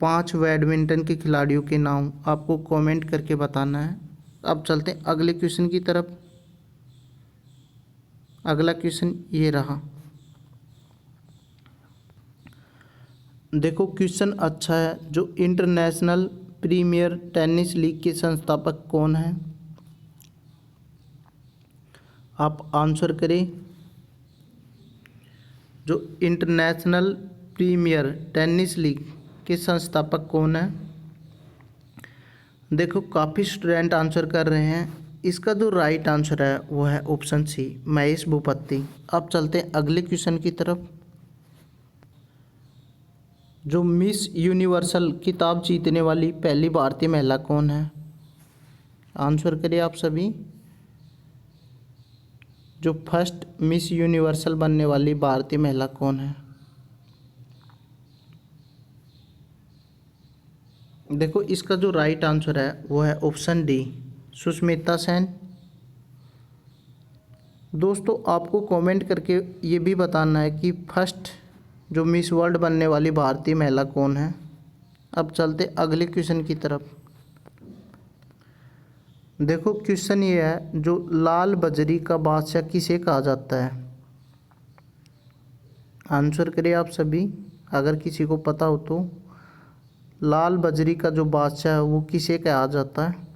5 बैडमिंटन के खिलाड़ियों के नाम आपको कमेंट करके बताना है। अब चलते हैं अगले क्वेश्चन की तरफ। अगला क्वेश्चन ये रहा। देखो क्वेश्चन अच्छा है। जो इंटरनेशनल प्रीमियर टेनिस लीग के संस्थापक कौन हैं? आप आंसर करें। जो इंटरनेशनल प्रीमियर टेनिस लीग के संस्थापक कौन हैं? देखो काफ़ी स्टूडेंट आंसर कर रहे हैं। इसका जो राइट आंसर है वो है ऑप्शन सी, महेश भूपति। अब चलते हैं अगले क्वेश्चन की तरफ। जो मिस यूनिवर्सल खिताब जीतने वाली पहली भारतीय महिला कौन है? आंसर करिए आप सभी। जो फर्स्ट मिस यूनिवर्सल बनने वाली भारतीय महिला कौन है? देखो इसका जो राइट आंसर है वो है ऑप्शन डी, सुष्मिता सेन। दोस्तों आपको कमेंट करके ये भी बताना है कि फर्स्ट जो मिस वर्ल्ड बनने वाली भारतीय महिला कौन है। अब चलते अगले क्वेश्चन की तरफ। देखो क्वेश्चन ये है, जो लाल बजरी का बादशाह किसे कहा जाता है? आंसर करिए आप सभी अगर किसी को पता हो तो। लाल बजरी का जो बादशाह है वो किसे कहा जाता है?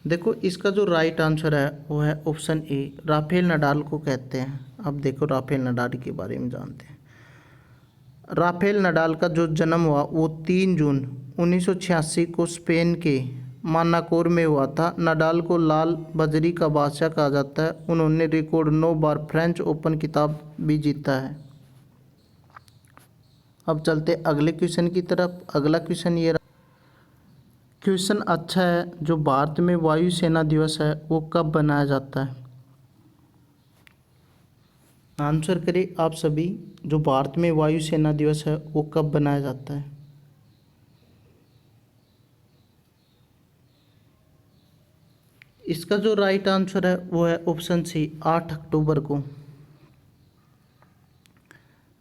देखो इसका जो राइट आंसर है वो है ऑप्शन ए, राफेल नडाल को कहते हैं। अब देखो राफेल नडाल के बारे में जानते हैं। राफेल नडाल का जो जन्म हुआ वो 3 जून 1986 को स्पेन के मानाकोर में हुआ था। नडाल को लाल बजरी का बादशाह कहा जाता है। उन्होंने रिकॉर्ड 9 बार फ्रेंच ओपन खिताब भी जीता है। अब चलते अगले क्वेश्चन की तरफ। अगला क्वेश्चन ये रहा। क्वेश्चन अच्छा है। जो भारत में वायुसेना दिवस है वो कब मनाया जाता है? आंसर करें आप सभी। जो भारत में वायुसेना दिवस है वो कब मनाया जाता है? इसका जो राइट आंसर है वो है ऑप्शन सी, 8 अक्टूबर को।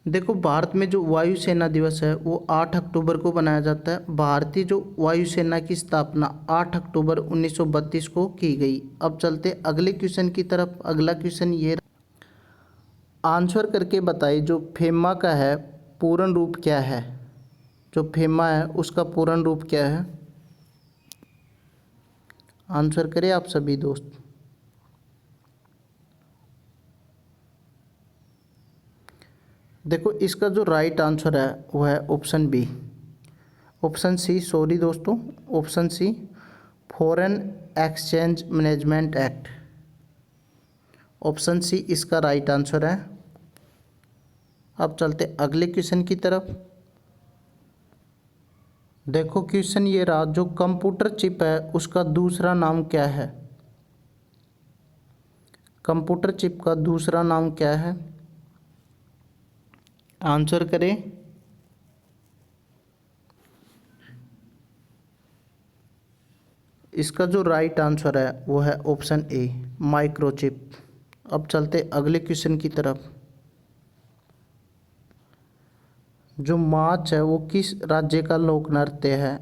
देखो भारत में जो वायुसेना दिवस है वो 8 अक्टूबर को मनाया जाता है। भारतीय जो वायुसेना की स्थापना 8 अक्टूबर 1932 को की गई। अब चलते अगले क्वेश्चन की तरफ। अगला क्वेश्चन ये, आंसर करके बताइए जो फेमा का है पूर्ण रूप क्या है? जो फेमा है उसका पूर्ण रूप क्या है? आंसर करें आप सभी दोस्त। देखो इसका जो राइट आंसर है वो है option B, option C, sorry दोस्तों, option C, foreign exchange management act. Option C इसका राइट आंसर है। अब चलते अगले क्वेश्चन की तरफ। देखो क्वेश्चन ये रहा, जो कंप्यूटर चिप है उसका दूसरा नाम क्या है? कंप्यूटर चिप का दूसरा नाम क्या है? आंसर करें। इसका जो राइट आंसर है वो है ऑप्शन ए, माइक्रोचिप। अब चलते अगले क्वेश्चन की तरफ। जो मार्च है वो किस राज्य का लोक नृत्य है?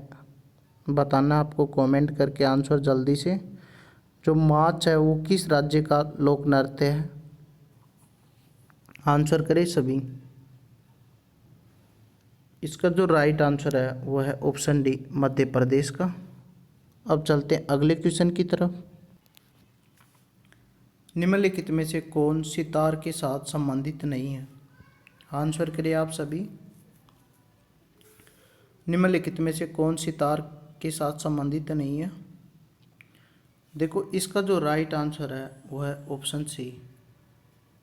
बताना आपको कमेंट करके आंसर जल्दी से। जो मार्च है वो किस राज्य का लोक नृत्य है? आंसर करें सभी। इसका जो राइट आंसर है वो है ऑप्शन डी, मध्य प्रदेश का। अब चलते हैं अगले क्वेश्चन की तरफ। निम्नलिखित में से कौन सितार के साथ संबंधित नहीं है? आंसर करिए आप सभी। निम्नलिखित में से कौन सितार के साथ संबंधित नहीं है? देखो इसका जो राइट आंसर है वो है ऑप्शन सी,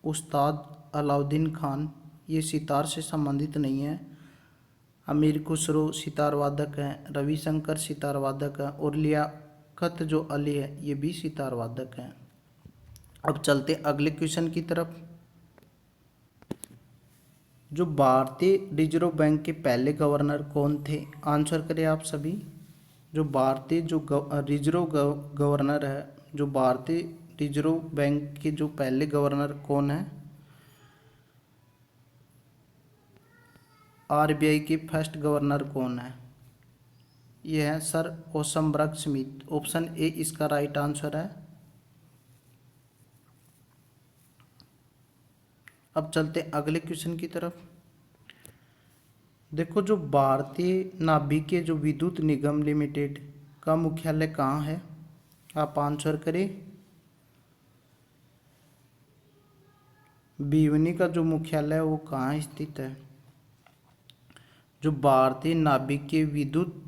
उस्ताद अलाउद्दीन खान। ये सितार से संबंधित नहीं है। अमीर खुसरो सितार वादक हैं, रविशंकर सितार वादक हैं और लियाकत जो अली है ये भी सितार वादक हैं। अब चलते अगले क्वेश्चन की तरफ। जो भारतीय रिजर्व बैंक के पहले गवर्नर कौन थे? आंसर करें आप सभी। जो भारतीय जो रिजर्व गवर्नर है, जो भारतीय रिजर्व बैंक के जो पहले गवर्नर कौन है? आरबीआई के फर्स्ट गवर्नर कौन है? ये है सर ओसमबर्ग स्मिथ। ऑप्शन ए इसका राइट आंसर है। अब चलते हैं अगले क्वेश्चन की तरफ। देखो, जो भारतीय नाभिकीय जो विद्युत निगम लिमिटेड का मुख्यालय कहाँ है? आप आंसर करें। भिवानी का जो मुख्यालय है वो कहाँ स्थित है? जो भारतीय नाभिकीय विद्युत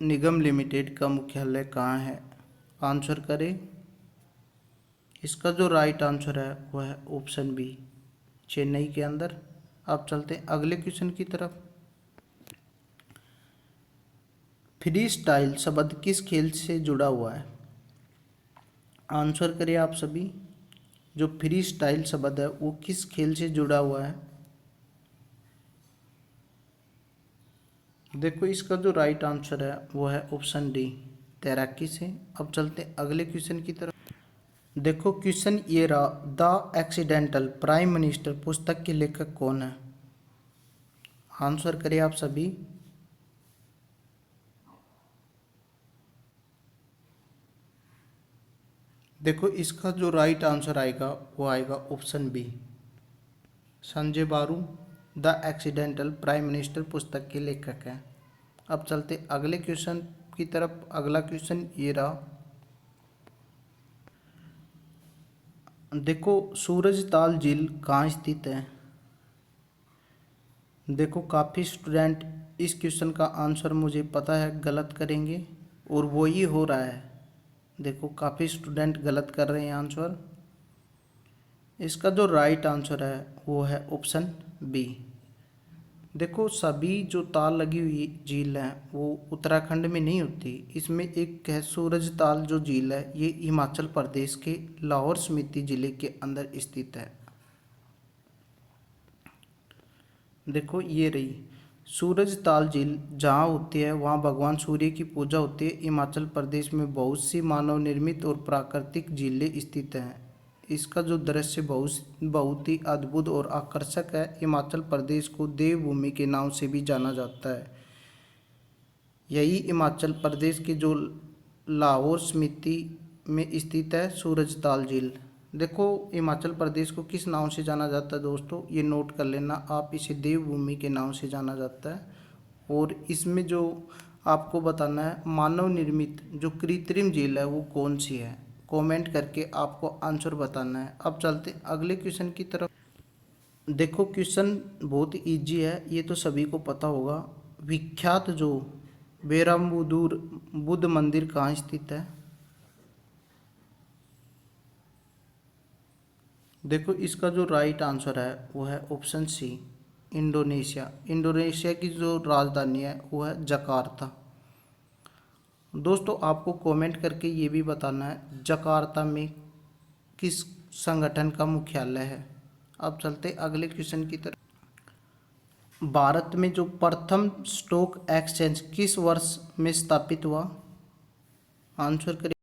निगम लिमिटेड का मुख्यालय कहाँ है? आंसर करें। इसका जो राइट आंसर है वो है ऑप्शन बी, चेन्नई के अंदर। अब चलते हैं अगले क्वेश्चन की तरफ। फ्री स्टाइल शब्द किस खेल से जुड़ा हुआ है? आंसर करिए आप सभी। जो फ्री स्टाइल शब्द है वो किस खेल से जुड़ा हुआ है? देखो, इसका जो राइट आंसर है वो है ऑप्शन डी, तैराकी से। अब चलते हैं अगले क्वेश्चन की तरफ। देखो, क्वेश्चन ये रहा, द एक्सीडेंटल प्राइम मिनिस्टर पुस्तक के लेखक कौन है? आंसर करिए आप सभी। देखो, इसका जो राइट आंसर आएगा वो आएगा ऑप्शन बी, संजय बारू द एक्सीडेंटल प्राइम मिनिस्टर पुस्तक के लेखक हैं। अब चलते अगले क्वेश्चन की तरफ। अगला क्वेश्चन ये रहा। देखो, सूरजताल झील कहाँ स्थित है? देखो, काफ़ी स्टूडेंट इस क्वेश्चन का आंसर मुझे पता है गलत करेंगे और वो ही हो रहा है। देखो, काफ़ी स्टूडेंट गलत कर रहे हैं आंसर। इसका जो राइट आंसर है वो है ऑप्शन बी। देखो, सभी जो ताल लगी हुई झील है वो उत्तराखंड में नहीं होती। इसमें एक है सूरजताल जो झील है, ये हिमाचल प्रदेश के लाहौर स्पीति जिले के अंदर स्थित है। देखो, ये रही सूरजताल झील जहाँ होती है वहाँ भगवान सूर्य की पूजा होती है। हिमाचल प्रदेश में बहुत सी मानव निर्मित और प्राकृतिक झीलें स्थित हैं। इसका जो दृश्य बहुत ही अद्भुत और आकर्षक है। हिमाचल प्रदेश को देवभूमि के नाम से भी जाना जाता है। यही हिमाचल प्रदेश के जो लाहौर स्पीति में स्थित है सूरजताल झील। देखो, हिमाचल प्रदेश को किस नाम से जाना जाता है दोस्तों, ये नोट कर लेना आप, इसे देवभूमि के नाम से जाना जाता है। और इसमें जो आपको बताना है मानव निर्मित जो कृत्रिम झील है वो कौन सी है, कमेंट करके आपको आंसर बताना है। अब चलते अगले क्वेश्चन की तरफ। देखो, क्वेश्चन बहुत इजी है, ये तो सभी को पता होगा। विख्यात जो बेरामबुदूर बुद्ध मंदिर कहाँ स्थित है? देखो, इसका जो राइट आंसर है वो है ऑप्शन सी, इंडोनेशिया। इंडोनेशिया की जो राजधानी है वो है जकार्ता। दोस्तों, आपको कमेंट करके ये भी बताना है जकार्ता में किस संगठन का मुख्यालय है। अब चलते अगले क्वेश्चन की तरफ। भारत में जो प्रथम स्टॉक एक्सचेंज किस वर्ष में स्थापित हुआ? आंसर करिए।